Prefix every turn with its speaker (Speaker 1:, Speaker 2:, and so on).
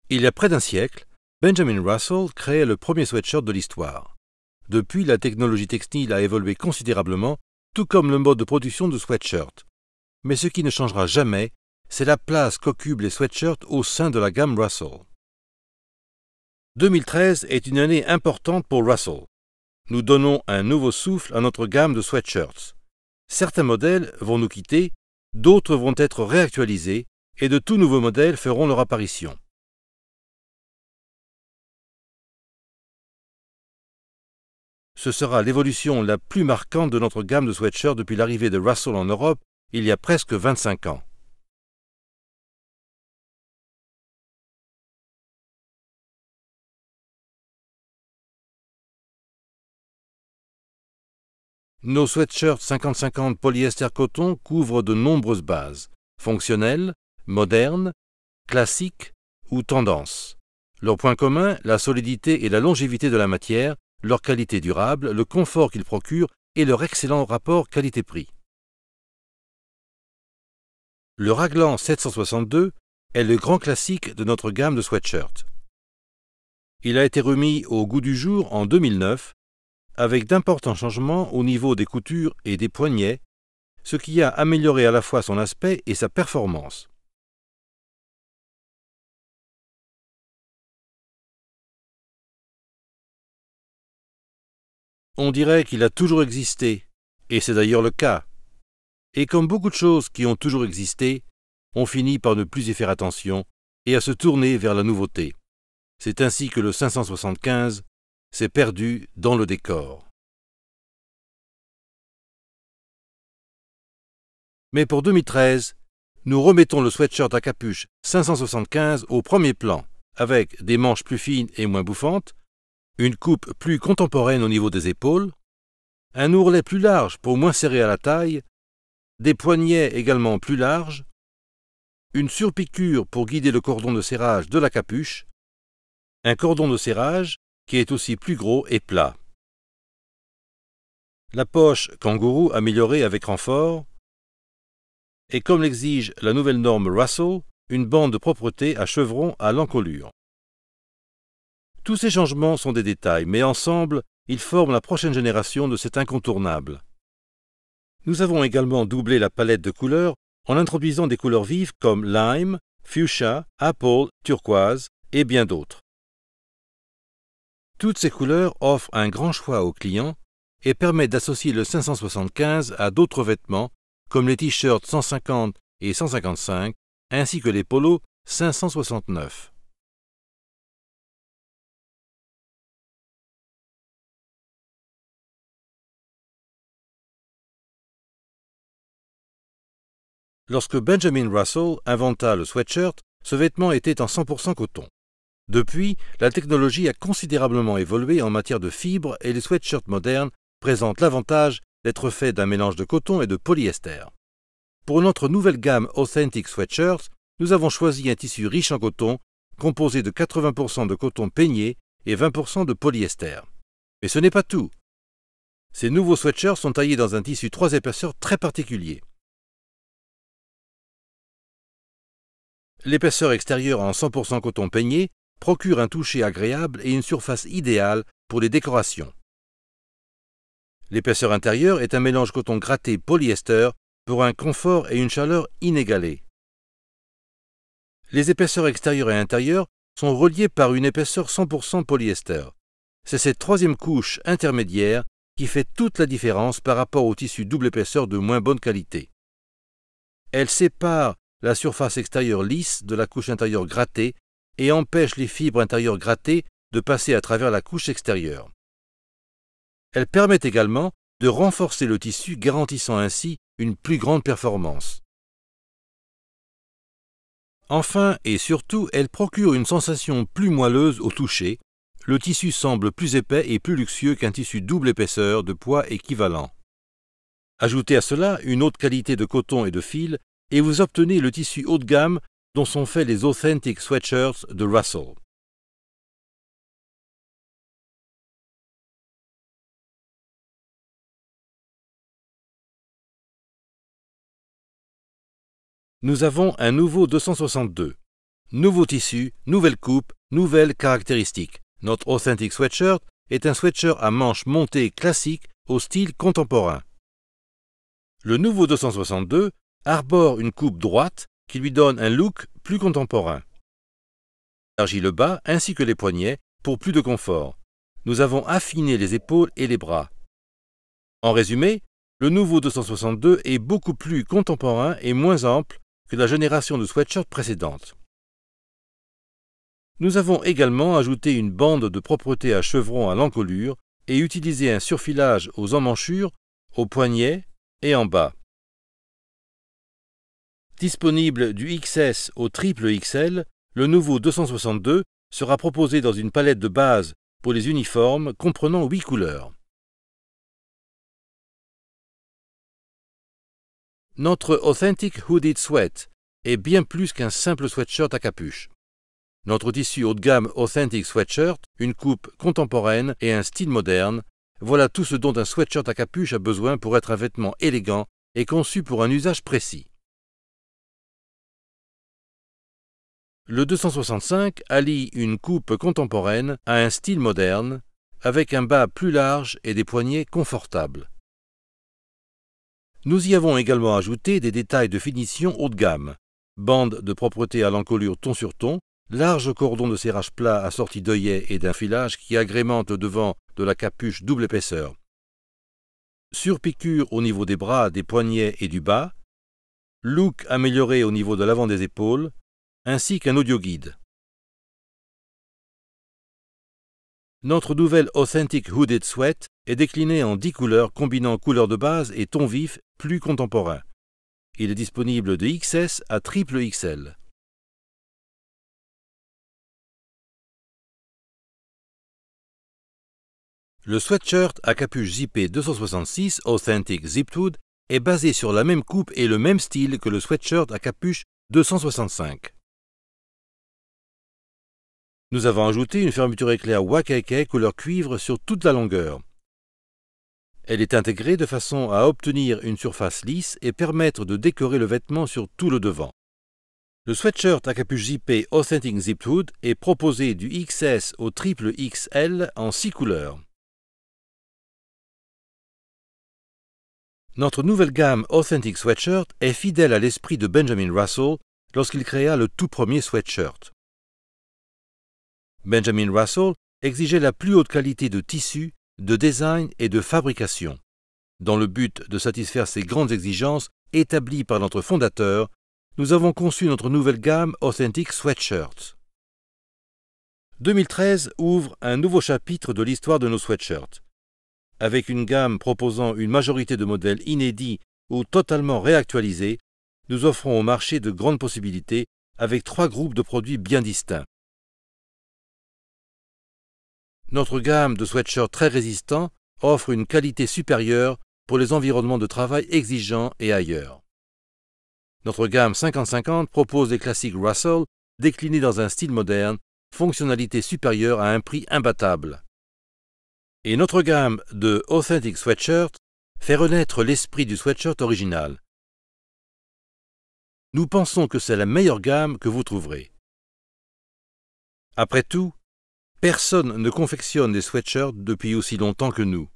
Speaker 1: Il y a près d'un siècle, Benjamin Russell créait le premier sweatshirt de l'histoire. Depuis, la technologie textile a évolué considérablement, tout comme le mode de production de sweatshirts. Mais ce qui ne changera jamais, c'est la place qu'occupent les sweatshirts au sein de la gamme Russell. 2013 est une année importante pour Russell. Nous donnons un nouveau souffle à notre gamme de sweatshirts. Certains modèles vont nous quitter, d'autres vont être réactualisés, et de tout nouveaux modèles feront leur apparition. Ce sera l'évolution la plus marquante de notre gamme de sweatshirts depuis l'arrivée de Russell en Europe il y a presque 25 ans. Nos sweatshirts 50-50 polyester-coton couvrent de nombreuses bases, fonctionnelles, modernes, classiques ou tendances. Leur point commun, la solidité et la longévité de la matière, leur qualité durable, le confort qu'ils procurent et leur excellent rapport qualité-prix. Le Raglan 762 est le grand classique de notre gamme de sweatshirts. Il a été remis au goût du jour en 2009, avec d'importants changements au niveau des coutures et des poignets, ce qui a amélioré à la fois son aspect et sa performance. On dirait qu'il a toujours existé, et c'est d'ailleurs le cas. Et comme beaucoup de choses qui ont toujours existé, on finit par ne plus y faire attention et à se tourner vers la nouveauté. C'est ainsi que le 575 s'est perdu dans le décor. Mais pour 2013, nous remettons le sweatshirt à capuche 575 au premier plan, avec des manches plus fines et moins bouffantes, une coupe plus contemporaine au niveau des épaules, un ourlet plus large pour moins serrer à la taille, des poignets également plus larges, une surpiqûre pour guider le cordon de serrage de la capuche, un cordon de serrage qui est aussi plus gros et plat. La poche kangourou améliorée avec renfort, et comme l'exige la nouvelle norme Russell, une bande de propreté à chevron à l'encolure. Tous ces changements sont des détails, mais ensemble, ils forment la prochaine génération de cet incontournable. Nous avons également doublé la palette de couleurs en introduisant des couleurs vives comme lime, fuchsia, apple, turquoise et bien d'autres. Toutes ces couleurs offrent un grand choix aux clients et permettent d'associer le 575 à d'autres vêtements comme les t-shirts 150 et 155 ainsi que les polos 569. Lorsque Benjamin Russell inventa le sweatshirt, ce vêtement était en 100% coton. Depuis, la technologie a considérablement évolué en matière de fibres et les sweatshirts modernes présentent l'avantage d'être faits d'un mélange de coton et de polyester. Pour notre nouvelle gamme Authentic Sweatshirts, nous avons choisi un tissu riche en coton, composé de 80% de coton peigné et 20% de polyester. Mais ce n'est pas tout. Ces nouveaux sweatshirts sont taillés dans un tissu 3 épaisseurs très particulier. L'épaisseur extérieure en 100% coton peigné procure un toucher agréable et une surface idéale pour les décorations. L'épaisseur intérieure est un mélange coton gratté polyester pour un confort et une chaleur inégalés. Les épaisseurs extérieures et intérieures sont reliées par une épaisseur 100% polyester. C'est cette troisième couche intermédiaire qui fait toute la différence par rapport au tissu double épaisseur de moins bonne qualité. Elle sépare la surface extérieure lisse de la couche intérieure grattée et empêche les fibres intérieures grattées de passer à travers la couche extérieure. Elle permet également de renforcer le tissu, garantissant ainsi une plus grande performance. Enfin et surtout, elle procure une sensation plus moelleuse au toucher. Le tissu semble plus épais et plus luxueux qu'un tissu double épaisseur de poids équivalent. Ajoutez à cela une haute qualité de coton et de fil et vous obtenez le tissu haut de gamme dont sont faits les Authentic Sweatshirts de Russell. Nous avons un nouveau 262. Nouveau tissu, nouvelle coupe, nouvelles caractéristiques. Notre Authentic Sweatshirt est un sweatshirt à manches montées classique au style contemporain. Le nouveau 262 arbore une coupe droite qui lui donne un look plus contemporain. On élargit le bas ainsi que les poignets pour plus de confort. Nous avons affiné les épaules et les bras. En résumé, le nouveau 262 est beaucoup plus contemporain et moins ample que la génération de sweatshirts précédente. Nous avons également ajouté une bande de propreté à chevrons à l'encolure et utilisé un surfilage aux emmanchures, aux poignets et en bas. Disponible du XS au triple XL, le nouveau 262 sera proposé dans une palette de base pour les uniformes comprenant 8 couleurs. Notre Authentic Hooded Sweat est bien plus qu'un simple sweatshirt à capuche. Notre tissu haut de gamme Authentic Sweatshirt, une coupe contemporaine et un style moderne, voilà tout ce dont un sweatshirt à capuche a besoin pour être un vêtement élégant et conçu pour un usage précis. Le 265 allie une coupe contemporaine à un style moderne, avec un bas plus large et des poignets confortables. Nous y avons également ajouté des détails de finition haut de gamme, bande de propreté à l'encolure ton sur ton, large cordon de serrage plat assorti d'œillets et d'un filage qui agrémente le devant de la capuche double épaisseur. Surpiqûre au niveau des bras, des poignets et du bas. Look amélioré au niveau de l'avant des épaules, ainsi qu'un audio guide. Notre nouvelle Authentic Hooded Sweat est déclinée en 10 couleurs combinant couleurs de base et tons vifs plus contemporains. Il est disponible de XS à triple XL. Le sweatshirt à capuche zippée 266 Authentic Zipped Hood est basé sur la même coupe et le même style que le sweatshirt à capuche 265. Nous avons ajouté une fermeture éclair Waikiki couleur cuivre sur toute la longueur. Elle est intégrée de façon à obtenir une surface lisse et permettre de décorer le vêtement sur tout le devant. Le sweatshirt à capuche zippée Authentic Zipped Hood est proposé du XS au triple XL en 6 couleurs. Notre nouvelle gamme Authentic Sweatshirt est fidèle à l'esprit de Benjamin Russell lorsqu'il créa le tout premier sweatshirt. Benjamin Russell exigeait la plus haute qualité de tissu, de design et de fabrication. Dans le but de satisfaire ces grandes exigences établies par notre fondateur, nous avons conçu notre nouvelle gamme Authentic Sweatshirts. 2013 ouvre un nouveau chapitre de l'histoire de nos sweatshirts. Avec une gamme proposant une majorité de modèles inédits ou totalement réactualisés, nous offrons au marché de grandes possibilités avec 3 groupes de produits bien distincts. Notre gamme de sweatshirts très résistants offre une qualité supérieure pour les environnements de travail exigeants et ailleurs. Notre gamme 50-50 propose des classiques Russell déclinés dans un style moderne, fonctionnalité supérieure à un prix imbattable. Et notre gamme de Authentic Sweatshirt fait renaître l'esprit du sweatshirt original. Nous pensons que c'est la meilleure gamme que vous trouverez. Après tout, personne ne confectionne des sweatshirts depuis aussi longtemps que nous.